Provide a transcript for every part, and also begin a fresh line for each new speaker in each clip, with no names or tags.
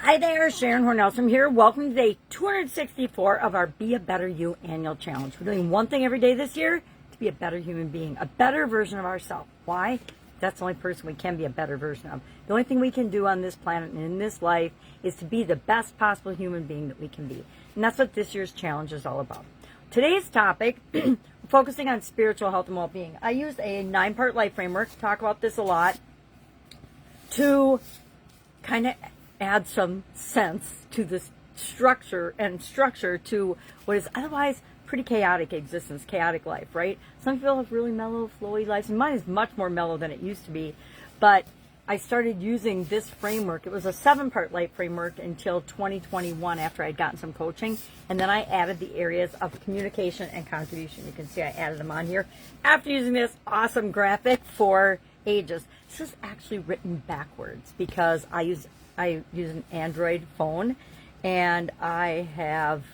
Hi there, Sharon Horne-Ellstrom here. Welcome to day 264 of our Be a Better You annual challenge. We're doing one thing every day this year to be a better human being, a better version of ourselves. Why? That's the only person we can be a better version of. The only thing we can do on this planet and in this life is to be the best possible human being that we can be. And that's what this year's challenge is all about. Today's topic, focusing on spiritual health and well-being. I use a 9-part life framework, talk about this a lot, to kind of add some sense to this structure to what is otherwise pretty chaotic existence, chaotic life, right? Some people have really mellow, flowy lives, and mine is much more mellow than it used to be. But I started using this framework. It was a 7-part life framework until 2021 after I'd gotten some coaching. And then I added the areas of communication and contribution. You can see I added them on here after using this awesome graphic for ages. This is actually written backwards because I use an Android phone, and I have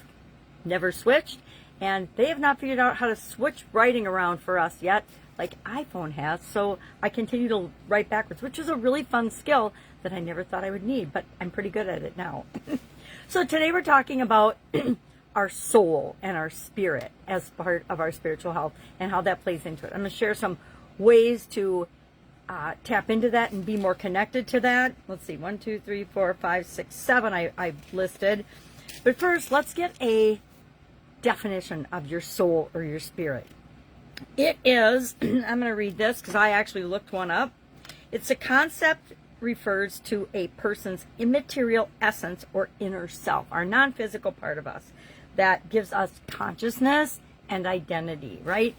never switched, and they have not figured out how to switch writing around for us yet, like iPhone has, so I continue to write backwards, which is a really fun skill that I never thought I would need, but I'm pretty good at it now. So today we're talking about our soul and our spirit as part of our spiritual health and how that plays into it. I'm going to share some ways to tap into that and be more connected to that. Let's see, 1, 2, 3, 4, 5, 6, 7 I've listed. But first, let's get a definition of your soul or your spirit. It is, I'm going to read this because I actually looked one up. It's a concept refers to a person's immaterial essence or inner self, our non-physical part of us that gives us consciousness and identity, right?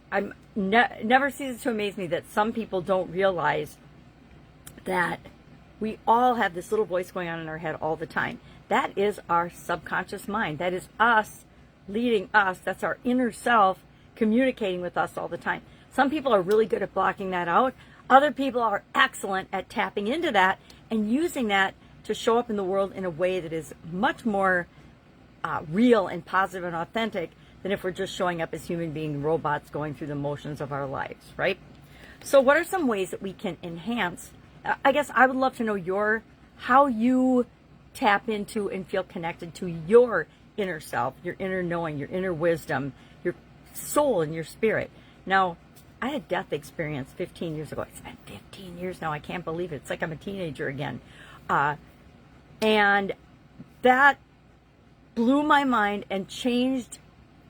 I'm never ceases to amaze me that some people don't realize that we all have this little voice going on in our head all the time. That is our subconscious mind. That is us leading us. That's our inner self communicating with us all the time. Some people are really good at blocking that out. Other people are excellent at tapping into that and using that to show up in the world in a way that is much more real and positive and authentic than if we're just showing up as human being robots going through the motions of our lives, right? So what are some ways that we can enhance? I guess I would love to know how you tap into and feel connected to your inner self, your inner knowing, your inner wisdom, your soul and your spirit. Now, I had a death experience 15 years ago. It's been 15 years now. I can't believe it. It's like I'm a teenager again. And that blew my mind and changed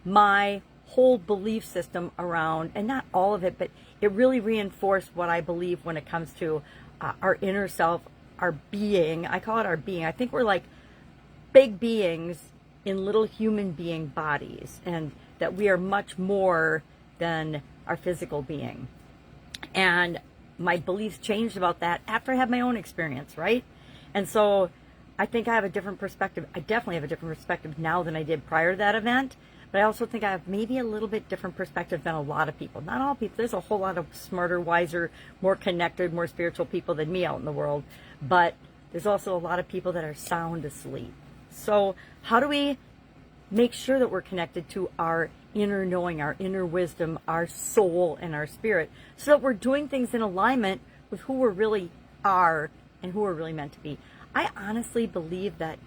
my whole belief system around, and not all of it, but it really reinforced what I believe when it comes to our inner self, our being. I call it our being. I think we're like big beings in little human being bodies, and that we are much more than our physical being. And my beliefs changed about that after I had my own experience, right? And so I think I have a different perspective. I definitely have a different perspective now than I did prior to that event. But I also think I have maybe a little bit different perspective than a lot of people. Not all people. There's a whole lot of smarter, wiser, more connected, more spiritual people than me out in the world. But there's also a lot of people that are sound asleep. So how do we make sure that we're connected to our inner knowing, our inner wisdom, our soul, and our spirit, so that we're doing things in alignment with who we really are and who we're really meant to be? I honestly believe that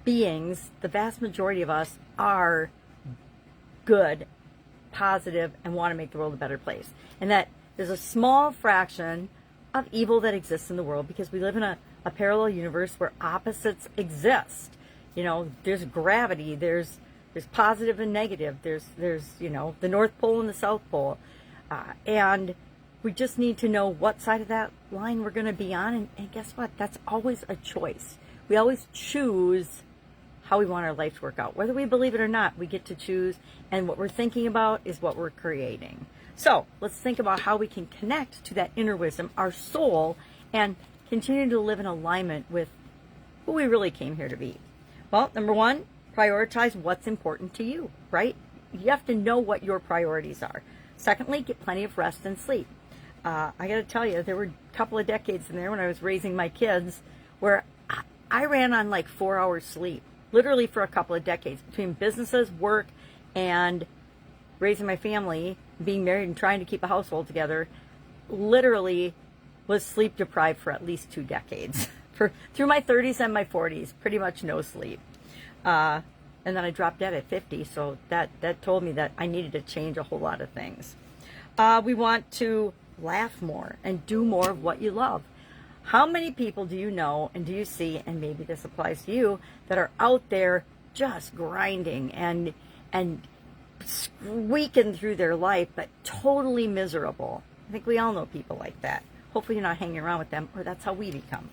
beings, the vast majority of us, are good, positive, and want to make the world a better place. And that there's a small fraction of evil that exists in the world because we live in a parallel universe where opposites exist. You know, there's gravity, there's positive and negative, there's the North Pole and the South Pole. And we just need to know what side of that line we're going to be on. And guess what? That's always a choice. We always choose how we want our life to work out. Whether we believe it or not, we get to choose, and what we're thinking about is what we're creating. So let's think about how we can connect to that inner wisdom, our soul, and continue to live in alignment with who we really came here to be. Well, number one, prioritize what's important to you, right? You have to know what your priorities are. Secondly, get plenty of rest and sleep. I got to tell you, there were a couple of decades in there when I was raising my kids where I ran on like 4 hours sleep. Literally for a couple of decades, between businesses, work, and raising my family, being married and trying to keep a household together. Literally, was sleep deprived for at least 2 decades. Through my 30s and my 40s, pretty much no sleep. And then I dropped dead at 50, so that told me that I needed to change a whole lot of things. We want to laugh more and do more of what you love. How many people do you know and do you see, and maybe this applies to you, that are out there just grinding and squeaking through their life, but totally miserable? I think we all know people like that. Hopefully you're not hanging around with them, or that's how we become.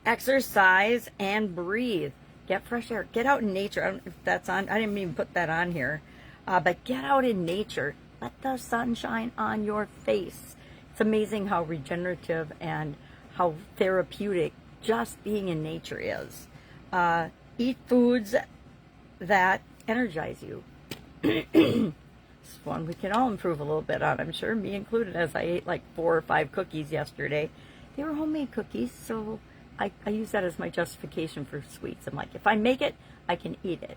Exercise and breathe. Get fresh air. Get out in nature. I don't know if that's on. I didn't even put that on here. But get out in nature. Let the sun shine on your face. It's amazing how regenerative and how therapeutic just being in nature is. Eat foods that energize you. It's one we can all improve a little bit on, I'm sure, me included, as I ate like 4 or 5 cookies yesterday. They were homemade cookies, so I use that as my justification for sweets. I'm like, if I make it, I can eat it.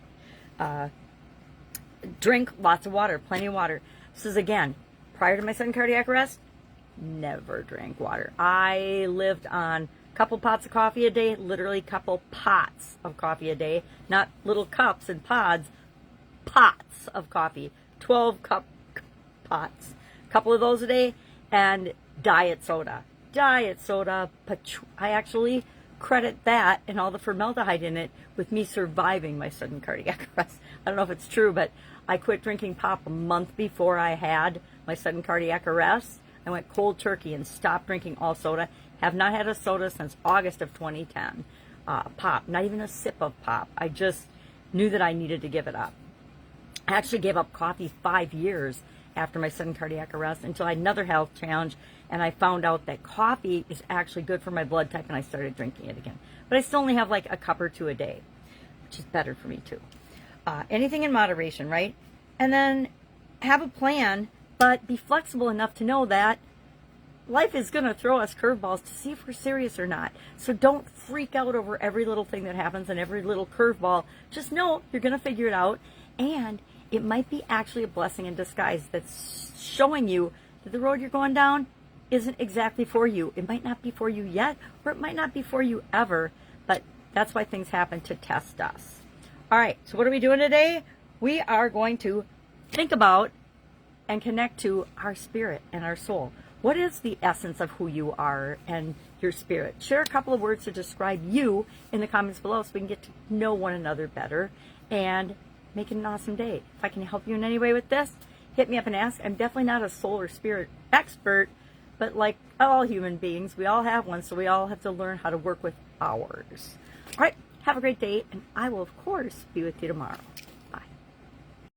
Drink lots of water, plenty of water. This is, again, prior to my sudden cardiac arrest, never drank water. I lived on a couple pots of coffee a day, literally couple pots of coffee a day, not little cups and pods, pots of coffee, 12 cup pots, couple of those a day, and diet soda. Diet soda, I actually credit that and all the formaldehyde in it with me surviving my sudden cardiac arrest. I don't know if it's true, but I quit drinking pop a month before I had my sudden cardiac arrest. I went cold turkey and stopped drinking all soda. Have not had a soda since August of 2010. Pop, not even a sip of pop. I just knew that I needed to give it up. I actually gave up coffee 5 years after my sudden cardiac arrest until I had another health challenge, and I found out that coffee is actually good for my blood type, and I started drinking it again. But I still only have like a cup or 2 a day, which is better for me too. Anything in moderation, right? And then have a plan, but be flexible enough to know that life is going to throw us curveballs to see if we're serious or not. So don't freak out over every little thing that happens and every little curveball. Just know you're going to figure it out, and it might be actually a blessing in disguise that's showing you that the road you're going down isn't exactly for you. It might not be for you yet, or it might not be for you ever, but that's why things happen, to test us. All right, so what are we doing today? We are going to think about and connect to our spirit and our soul. What is the essence of who you are and your spirit? Share a couple of words to describe you in the comments below so we can get to know one another better and make it an awesome day. If I can help you in any way with this, hit me up and ask. I'm definitely not a soul or spirit expert, but like all human beings, we all have one, so we all have to learn how to work with ours. All right, have a great day, and I will, of course, be with you tomorrow.